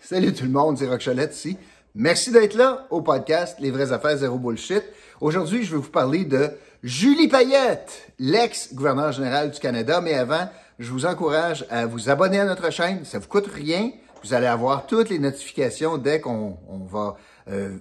Salut tout le monde, c'est Roch Cholette ici. Merci d'être là au podcast Les vraies affaires zéro bullshit. Aujourd'hui, je vais vous parler de Julie Payette, l'ex-gouverneure générale du Canada. Mais avant, je vous encourage à vous abonner à notre chaîne. Ça vous coûte rien. Vous allez avoir toutes les notifications dès qu'on va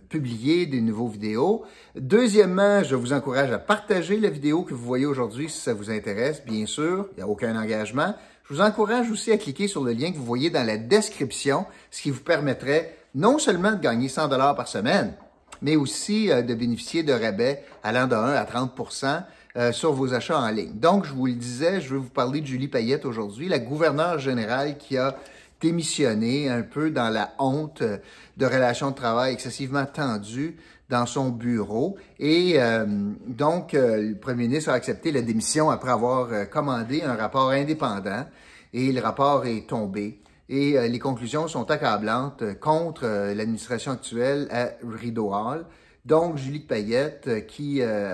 publier des nouveaux vidéos. Deuxièmement, je vous encourage à partager la vidéo que vous voyez aujourd'hui si ça vous intéresse. Bien sûr, il n'y a aucun engagement. Je vous encourage aussi à cliquer sur le lien que vous voyez dans la description, ce qui vous permettrait non seulement de gagner 100 $ par semaine, mais aussi de bénéficier de rabais allant de 1 à 30 % sur vos achats en ligne. Donc, je vous le disais, je vais vous parler de Julie Payette aujourd'hui, la gouverneure générale qui a démissionné un peu dans la honte de relations de travail excessivement tendues dans son bureau. Et donc, le premier ministre a accepté la démission après avoir commandé un rapport indépendant et le rapport est tombé. Et les conclusions sont accablantes contre l'administration actuelle à Rideau Hall. Donc, Julie Payette,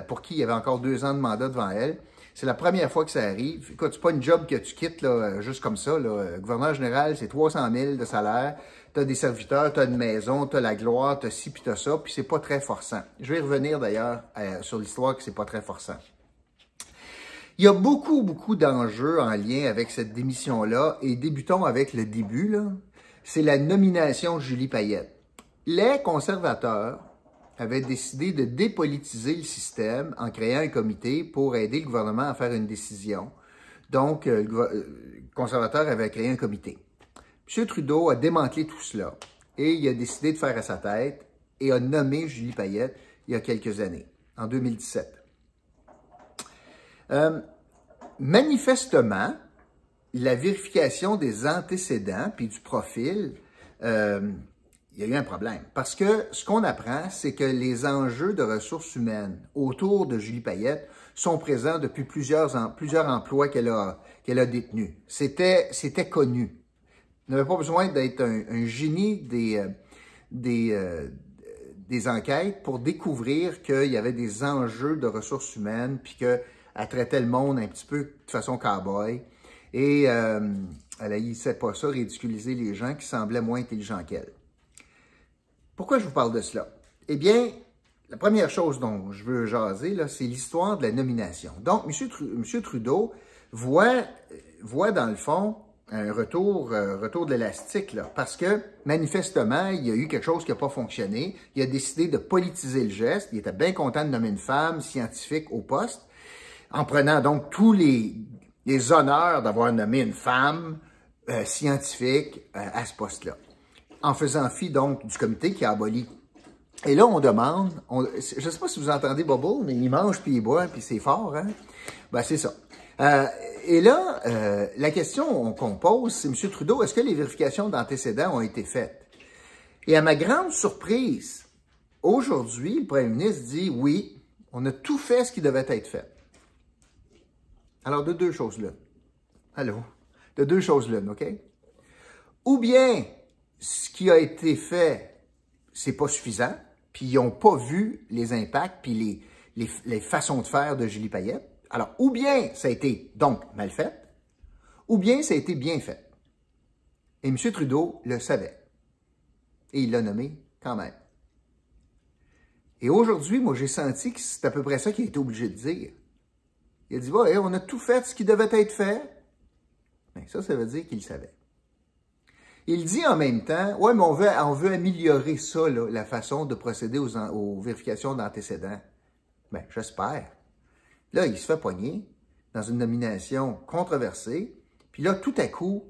pour qui il y avait encore 2 ans de mandat devant elle, c'est la première fois que ça arrive. Écoute, c'est pas une job que tu quittes là, juste comme ça. Là. Gouverneur général, c'est 300 000 de salaire. Tu as des serviteurs, tu as une maison, tu as la gloire, tu as ci, puis tu as ça, puis c'est pas très forçant. Je vais revenir d'ailleurs sur l'histoire que c'est pas très forçant. Il y a beaucoup d'enjeux en lien avec cette démission-là, et débutons avec le début, là. C'est la nomination de Julie Payette. Les conservateurs avaient décidé de dépolitiser le système en créant un comité pour aider le gouvernement à faire une décision. Donc, le conservateur avait créé un comité. M. Trudeau a démantelé tout cela et il a décidé de faire à sa tête et a nommé Julie Payette il y a quelques années, en 2017. Manifestement, la vérification des antécédents puis du profil, il y a eu un problème. Parce que ce qu'on apprend, c'est que les enjeux de ressources humaines autour de Julie Payette sont présents depuis plusieurs emplois qu'elle a détenus. C'était connu. On n'avait pas besoin d'être un génie des enquêtes pour découvrir qu'il y avait des enjeux de ressources humaines puis qu'elle traitait le monde un petit peu de façon cow-boy. Et elle haïssait pas ça, ridiculiser les gens qui semblaient moins intelligents qu'elle. Pourquoi je vous parle de cela? Eh bien, la première chose dont je veux jaser, là, c'est l'histoire de la nomination. Donc, M. Trudeau voit dans le fond un retour de l'élastique, là, parce que manifestement, il y a eu quelque chose qui n'a pas fonctionné. Il a décidé de politiser le geste. Il était bien content de nommer une femme scientifique au poste, en prenant donc tous les honneurs d'avoir nommé une femme scientifique à ce poste-là, en faisant fi donc du comité qui a aboli. Et là, on demande, je ne sais pas si vous entendez Bubble, mais il mange puis il boit, puis c'est fort, hein? Ben, c'est ça. Et là, la question qu'on pose, c'est, M. Trudeau, est-ce que les vérifications d'antécédents ont été faites? Et à ma grande surprise, aujourd'hui, le premier ministre dit, oui, on a tout fait ce qui devait être fait. Alors, de deux choses là. Allô? De deux choses là, OK? Ou bien, ce qui a été fait, c'est pas suffisant, puis ils n'ont pas vu les impacts, puis les façons de faire de Julie Payette. Alors, ou bien ça a été donc mal fait, ou bien ça a été bien fait. Et M. Trudeau le savait. Et il l'a nommé quand même. Et aujourd'hui, moi, j'ai senti que c'est à peu près ça qu'il a été obligé de dire. Il a dit, ouais, on a tout fait ce qui devait être fait. Bien, ça veut dire qu'il le savait. Il dit en même temps, ouais, mais on veut améliorer ça, là, la façon de procéder aux vérifications d'antécédents. Bien, j'espère. Là, il se fait pogner dans une nomination controversée, puis là, tout à coup,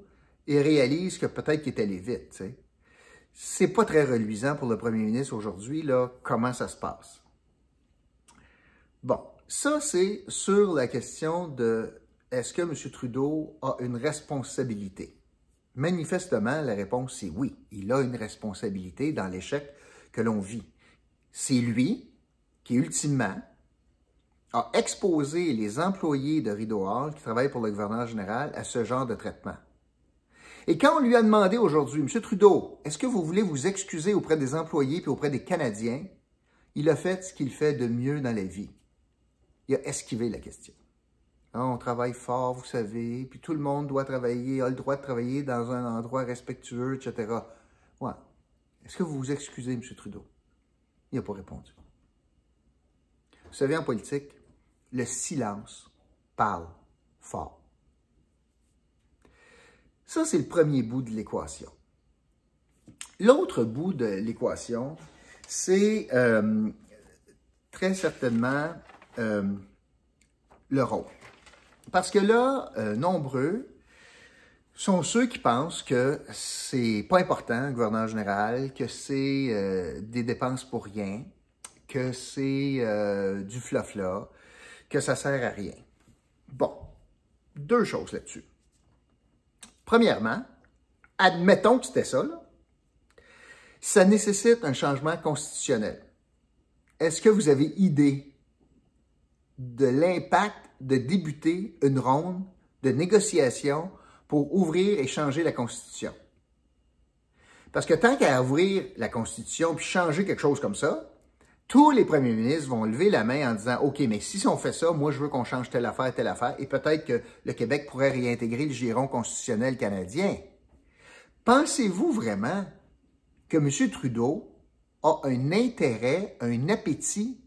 il réalise que peut-être qu'il est allé vite, tu sais. C'est pas très reluisant pour le premier ministre aujourd'hui, là, comment ça se passe. Bon, ça, c'est sur la question de est-ce que M. Trudeau a une responsabilité? Manifestement, la réponse, c'est oui. Il a une responsabilité dans l'échec que l'on vit. C'est lui qui, ultimement, a exposé les employés de Rideau Hall qui travaillent pour le gouverneur général à ce genre de traitement. Et quand on lui a demandé aujourd'hui, M. Trudeau, est-ce que vous voulez vous excuser auprès des employés et auprès des Canadiens? Il a fait ce qu'il fait de mieux dans la vie. Il a esquivé la question. On travaille fort, vous savez, puis tout le monde doit travailler, a le droit de travailler dans un endroit respectueux, etc. Ouais. Est-ce que vous vous excusez, M. Trudeau? Il n'a pas répondu. Vous savez, en politique, le silence parle fort. Ça, c'est le premier bout de l'équation. L'autre bout de l'équation, c'est très certainement le rôle. Parce que là, nombreux sont ceux qui pensent que c'est pas important, le gouverneur général, que c'est des dépenses pour rien, que c'est du flafla, que ça sert à rien. Bon, deux choses là-dessus. Premièrement, admettons que c'était ça, là. Ça nécessite un changement constitutionnel. Est-ce que vous avez idée de l'impact de débuter une ronde de négociation pour ouvrir et changer la Constitution? Parce que tant qu'à ouvrir la Constitution puis changer quelque chose comme ça, tous les premiers ministres vont lever la main en disant « OK, mais si on fait ça, moi je veux qu'on change telle affaire, et peut-être que le Québec pourrait réintégrer le giron constitutionnel canadien. » Pensez-vous vraiment que M. Trudeau a un intérêt, un appétit,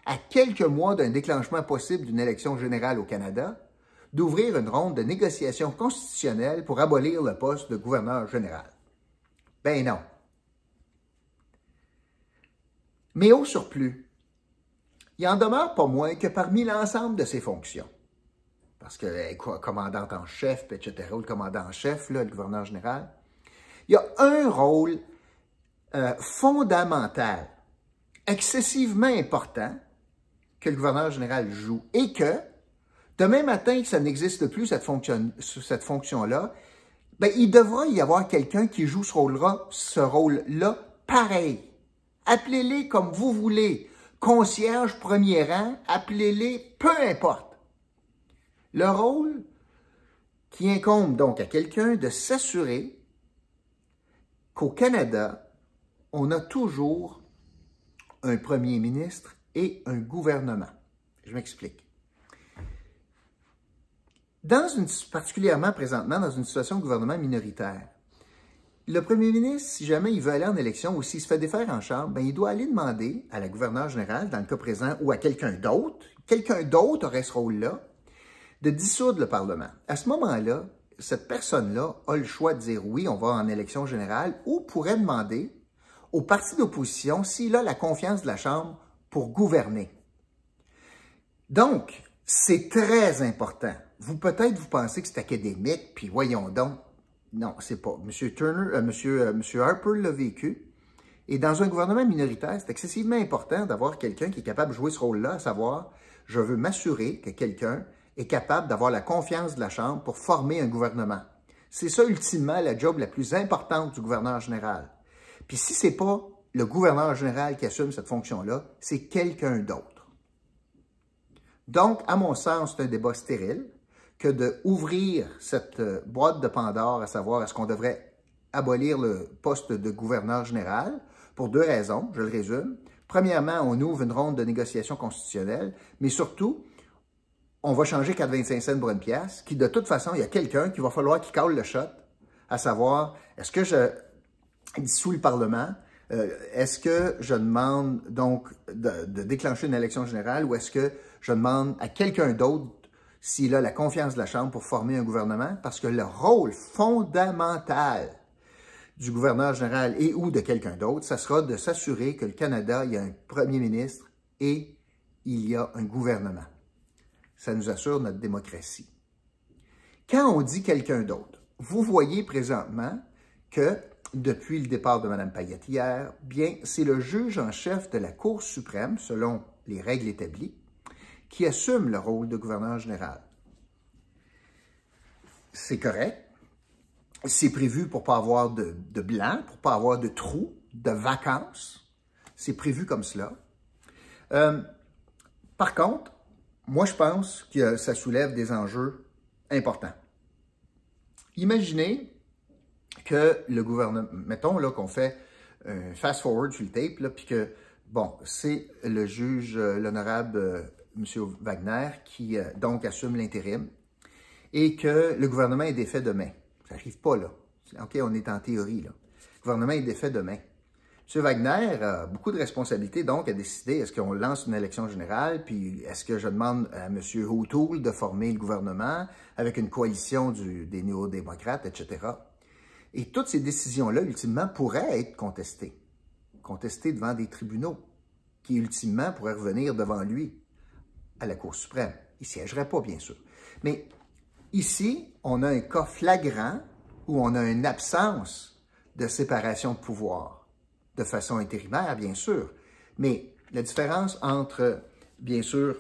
à quelques mois d'un déclenchement possible d'une élection générale au Canada, d'ouvrir une ronde de négociations constitutionnelles pour abolir le poste de gouverneur général? Ben non. Mais au surplus, il en demeure pas moins que parmi l'ensemble de ses fonctions, parce que commandant en chef, etc., ou le commandant en chef, là, le gouverneur général, il y a un rôle fondamental, excessivement important, que le gouverneur général joue, et que, demain matin que ça n'existe plus, cette fonction-là, ben, il devra y avoir quelqu'un qui joue ce rôle-là pareil. Appelez-les comme vous voulez, concierge premier rang, appelez-les, peu importe. Le rôle qui incombe donc à quelqu'un de s'assurer qu'au Canada, on a toujours un premier ministre et un gouvernement. Je m'explique. Particulièrement présentement, dans une situation de gouvernement minoritaire, le premier ministre, si jamais il veut aller en élection ou s'il se fait défaire en chambre, ben, il doit aller demander à la gouverneure générale, dans le cas présent, ou à quelqu'un d'autre aurait ce rôle-là, de dissoudre le Parlement. À ce moment-là, cette personne-là a le choix de dire oui, on va en élection générale, ou pourrait demander au parti d'opposition s'il a la confiance de la Chambre pour gouverner. Donc, c'est très important. Vous pensez que c'est académique, puis voyons donc. Non, c'est pas. M. Harper l'a vécu. Et dans un gouvernement minoritaire, c'est excessivement important d'avoir quelqu'un qui est capable de jouer ce rôle-là, à savoir, je veux m'assurer que quelqu'un est capable d'avoir la confiance de la Chambre pour former un gouvernement. C'est ça, ultimement, la job la plus importante du gouverneur général. Puis si c'est pas le gouverneur général qui assume cette fonction-là, c'est quelqu'un d'autre. Donc, à mon sens, c'est un débat stérile que d'ouvrir cette boîte de Pandore, à savoir est-ce qu'on devrait abolir le poste de gouverneur général, pour deux raisons, je le résume. Premièrement, on ouvre une ronde de négociation constitutionnelle, mais surtout, on va changer 4,25 cents pour une pièce, qui de toute façon, il y a quelqu'un qui va falloir qu'il cale le shot, à savoir, est-ce que je dissous le Parlement, est-ce que je demande donc de déclencher une élection générale ou est-ce que je demande à quelqu'un d'autre s'il a la confiance de la Chambre pour former un gouvernement? Parce que le rôle fondamental du gouverneur général et ou de quelqu'un d'autre, ça sera de s'assurer que le Canada, il y a un premier ministre et il y a un gouvernement. Ça nous assure notre démocratie. Quand on dit quelqu'un d'autre, vous voyez présentement que depuis le départ de Mme Payette hier, bien, c'est le juge en chef de la Cour suprême, selon les règles établies, qui assume le rôle de gouverneur général. C'est correct. C'est prévu pour ne pas avoir de blanc, pour ne pas avoir de trous, de vacances. C'est prévu comme cela. Par contre, moi, je pense que ça soulève des enjeux importants. Imaginez que le gouvernement, mettons là qu'on fait un fast-forward sur le tape, là, puis que, bon, c'est le juge, l'honorable M. Wagner, qui donc assume l'intérim, et que le gouvernement est défait demain. Ça n'arrive pas, là. OK, on est en théorie, là. gouvernement est défait demain. M. Wagner a beaucoup de responsabilités, donc, à décider est-ce qu'on lance une élection générale, puis est-ce que je demande à M. O'Toole de former le gouvernement avec une coalition des néo-démocrates, etc. Et toutes ces décisions-là, ultimement, pourraient être contestées devant des tribunaux, qui, ultimement, pourraient revenir devant lui, à la Cour suprême. Il ne siégerait pas, bien sûr. Mais ici, on a un cas flagrant où on a une absence de séparation de pouvoir. De façon intérimaire, bien sûr. Mais la différence entre, bien sûr,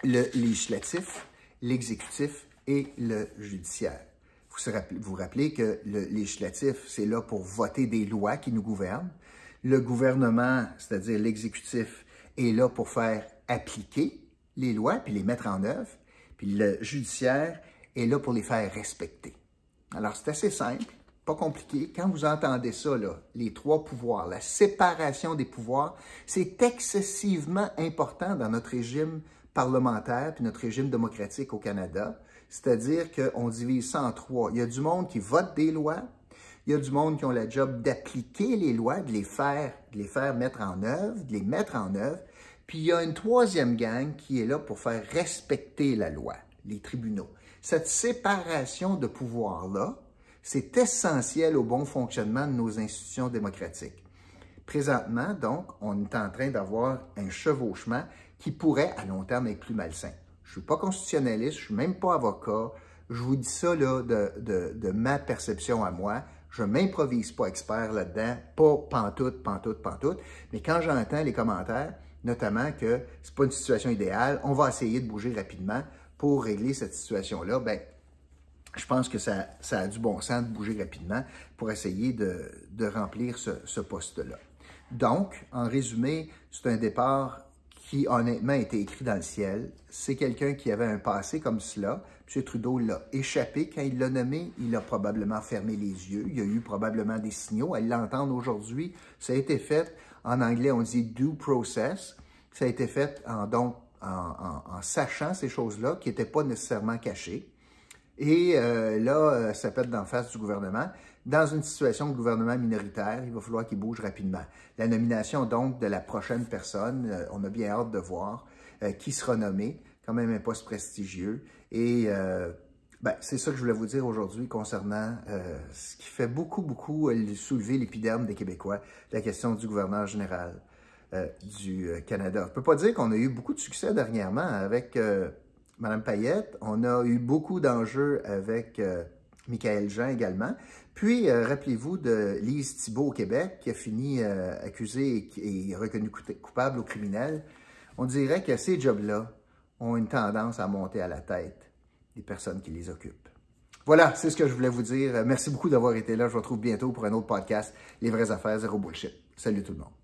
le législatif, l'exécutif et le judiciaire. Vous rappelez que le législatif, c'est là pour voter des lois qui nous gouvernent. Le gouvernement, c'est-à-dire l'exécutif, est là pour faire appliquer les lois puis les mettre en œuvre. Puis le judiciaire est là pour les faire respecter. Alors, c'est assez simple. Pas compliqué. Quand vous entendez ça, là, les trois pouvoirs, la séparation des pouvoirs, c'est excessivement important dans notre régime parlementaire puis notre régime démocratique au Canada. C'est-à-dire qu'on divise ça en trois. Il y a du monde qui vote des lois, il y a du monde qui ont la job d'appliquer les lois, de les faire mettre en œuvre, de les mettre en œuvre, puis il y a une troisième gang qui est là pour faire respecter la loi, les tribunaux. Cette séparation de pouvoirs-là, c'est essentiel au bon fonctionnement de nos institutions démocratiques. Présentement, donc, on est en train d'avoir un chevauchement qui pourrait, à long terme, être plus malsain. Je ne suis pas constitutionnaliste, je ne suis même pas avocat. Je vous dis ça là, de ma perception à moi. Je ne m'improvise pas expert là-dedans, pas pantoute. Mais quand j'entends les commentaires, notamment que ce n'est pas une situation idéale, on va essayer de bouger rapidement pour régler cette situation-là, bien, je pense que ça a du bon sens de bouger rapidement pour essayer de remplir ce poste-là. Donc, en résumé, c'est un départ qui, honnêtement, a été écrit dans le ciel. C'est quelqu'un qui avait un passé comme cela. M. Trudeau l'a échappé quand il l'a nommé. Il a probablement fermé les yeux. Il y a eu probablement des signaux. À l'entendre aujourd'hui, ça a été fait, en anglais, on dit « due process ». Ça a été fait en sachant ces choses-là qui n'étaient pas nécessairement cachées. Et là, ça pète d'en face du gouvernement. Dans une situation de gouvernement minoritaire, il va falloir qu'il bouge rapidement. La nomination, donc, de la prochaine personne, on a bien hâte de voir qui sera nommé, quand même un poste prestigieux. Et c'est ça que je voulais vous dire aujourd'hui concernant ce qui fait beaucoup soulever l'épiderme des Québécois, la question du gouverneur général du Canada. Je ne peux pas dire qu'on a eu beaucoup de succès dernièrement avec Mme Payette. On a eu beaucoup d'enjeux avec Michaël Jean également. Puis, rappelez-vous de Lise Thibault au Québec, qui a fini accusée et reconnue coupable au criminel. On dirait que ces jobs-là ont une tendance à monter à la tête des personnes qui les occupent. Voilà, c'est ce que je voulais vous dire. Merci beaucoup d'avoir été là. Je vous retrouve bientôt pour un autre podcast, Les vraies affaires, zéro bullshit. Salut tout le monde.